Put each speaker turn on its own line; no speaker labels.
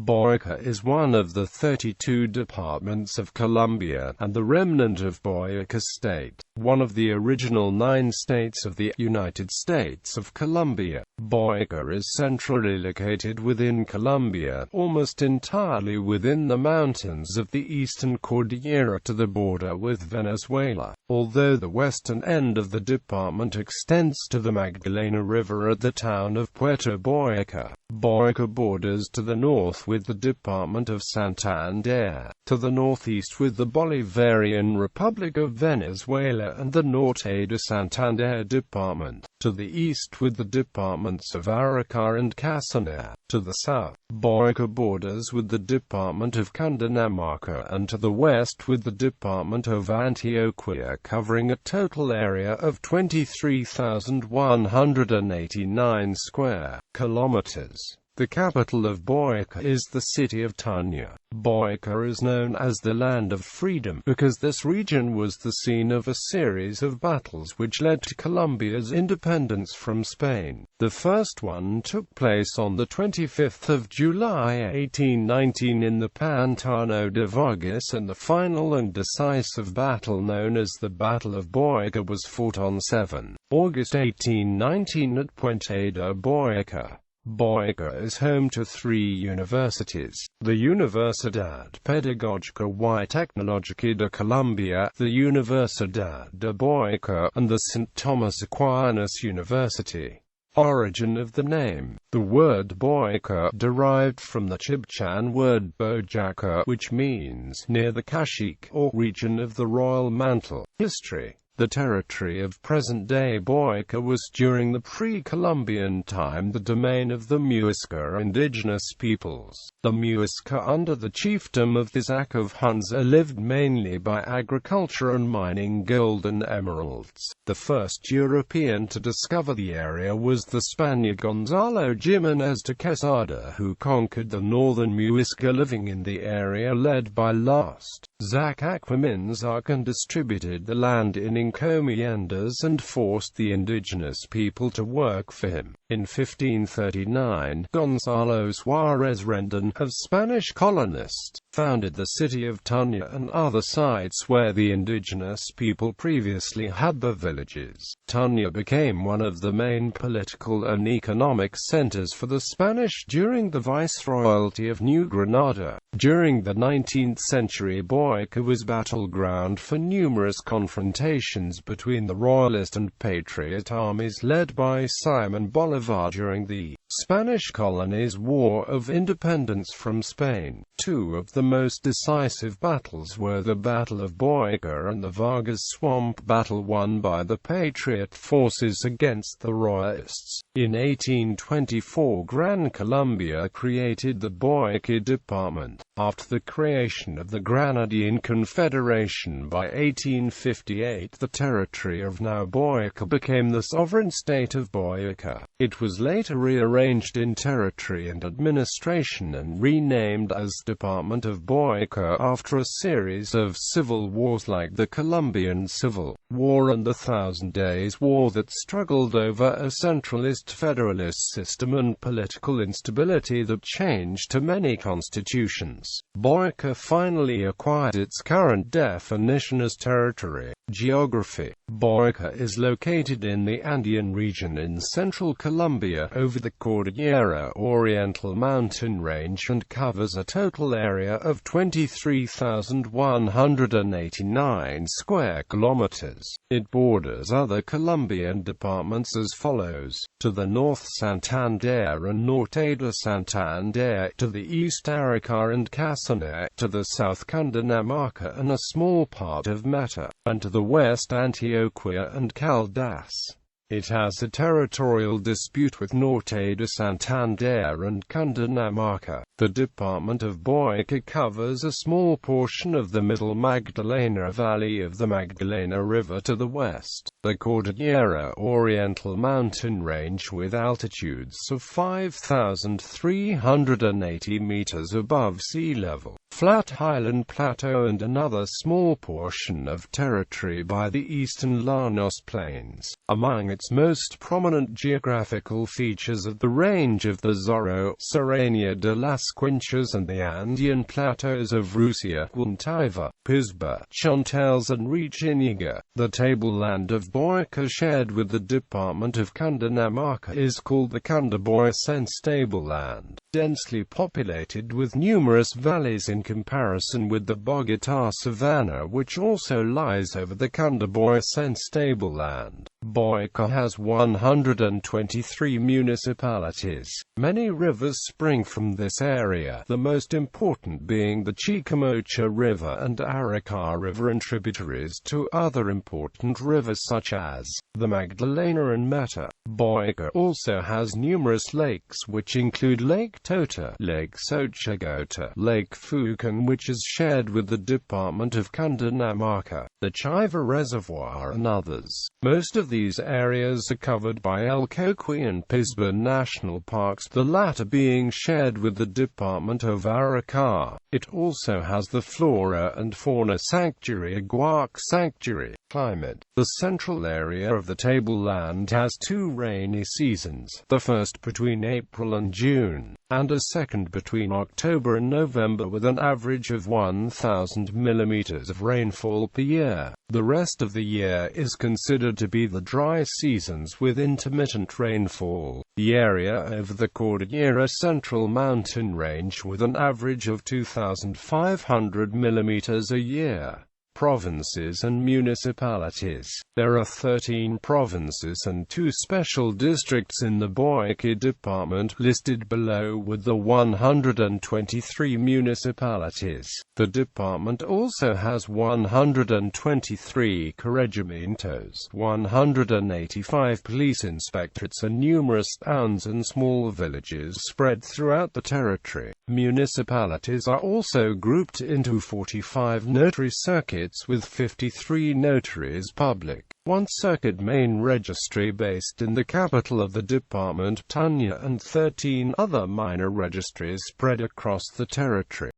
Boyacá is one of the 32 departments of Colombia, and the remnant of Boyacá State, one of the original 9 states of the United States of Colombia. Boyacá is centrally located within Colombia, almost entirely within the mountains of the Eastern Cordillera to the border with Venezuela, although the western end of the department extends to the Magdalena River at the town of Puerto Boyacá. Boyacá borders to the north with the Department of Santander, to the northeast with the Bolivarian Republic of Venezuela and the Norte de Santander Department, to the east with the departments of Arauca and Casanare, to the south. Boyacá borders with the Department of Cundinamarca, and to the west with the Department of Antioquia, covering a total area of 23,189 square kilometers. The capital of Boyacá is the city of Tuna. Boyacá is known as the Land of Freedom because this region was the scene of a series of battles which led to Colombia's independence from Spain. The first one took place on the 25th of July 1819 in the Pantano de Vargas, and the final and decisive battle known as the Battle of Boyacá was fought on 7 August 1819 at Puente de Boyacá. Boyacá is home to 3 universities: the Universidad Pedagógica y Tecnológica de Colombia, the Universidad de Boyacá, and the St. Thomas Aquinas University. Origin of the name: the word Boyacá derived from the Chibchan word Boyacá, which means near the Cacique, or region of the royal mantle. History: the territory of present-day Boyacá was during the pre-Columbian time the domain of the Muisca indigenous peoples. The Muisca, under the chiefdom of Isaac of Hunza, lived mainly by agriculture and mining gold and emeralds. The first European to discover the area was the Spaniard Gonzalo Jiménez de Quesada, who conquered the northern Muisca living in the area led by Last Zac Aquaminzac, and distributed the land in encomiendas and forced the indigenous people to work for him. In 1539, Gonzalo Suárez Rendón, a Spanish colonist, founded the city of Tuna and other sites where the indigenous people previously had their villages. Tuna became one of the main political and economic centers for the Spanish during the Viceroyalty of New Granada. During the 19th century, Boyacá was battleground for numerous confrontations between the Royalist and Patriot armies led by Simon Bolivar during the Spanish Colonies' War of Independence from Spain. 2 of the most decisive battles were the Battle of Boyacá and the Vargas Swamp Battle, won by the Patriot forces against the Royalists. In 1824, Gran Colombia created the Boyacá Department. After the creation of the Granadine Confederation by 1858, the territory of now Boyacá became the sovereign state of Boyacá. It was later rearranged in territory and administration and renamed as Department of Boyacá after a series of civil wars like the Colombian Civil War and the Thousand Days War that struggled over a centralist federalist system and political instability that changed to many constitutions. Boyacá finally acquired its current definition as territory. Geography: Boyacá is located in the Andean region in central Colombia over the Cordillera Oriental mountain range and covers a total area of 23,189 square kilometers. It borders other Colombian departments as follows: to the north Santander and Norte de Santander, to the east Arauca and Casanare, to the south Cundinamarca and a small part of Meta, and to the west Antioquia and Caldas. It has a territorial dispute with Norte de Santander and Cundinamarca. The Department of Boyacá covers a small portion of the middle Magdalena Valley of the Magdalena River to the west, the Cordillera Oriental mountain range with altitudes of 5,380 meters above sea level. flat highland plateau and another small portion of territory by the eastern Llanos Plains. Among its most prominent geographical features are the range of the Zorro, Serrania de las Quinchas and the Andean plateaus of Rusia, Guantaiva, Pisba, Chontales and Rechiniga. The tableland of Boyacá shared with the Department of Cundinamarca is called the Cundiboyacense tableland, densely populated with numerous valleys in comparison with the Bogotá savanna, which also lies over the Cundiboyacense tableland. Boyacá has 123 municipalities. Many rivers spring from this area, the most important being the Chicamocha River and Arauca River, and tributaries to other important rivers such as the Magdalena and Meta. Boyacá also has numerous lakes, which include Lake Tota, Lake Xochagota, Lake Fucan, which is shared with the Department of Cundinamarca, the Chiva Reservoir and others. Most of these areas are covered by El Coqui and Pisba National Parks, the latter being shared with the Department of Arauca. It also has the Flora and Fauna Sanctuary Aguac Sanctuary. Climate. The central area of the tableland has two rainy seasons, the first between April and June, and a second between October and November, with an average of 1,000 millimeters of rainfall per year. The rest of the year is considered to be the dry seasons with intermittent rainfall. The area over the Cordillera Central Mountain Range with an average of 2,500 millimeters a year. Provinces and municipalities. There are 13 provinces and 2 special districts in the Boyacá Department, listed below with the 123 municipalities. The department also has 123 corregimientos, 185 police inspectorates and numerous towns and small villages spread throughout the territory. Municipalities are also grouped into 45 notary circuits with 53 notaries public, 1 circuit main registry based in the capital of the department, Tanya, and 13 other minor registries spread across the territory.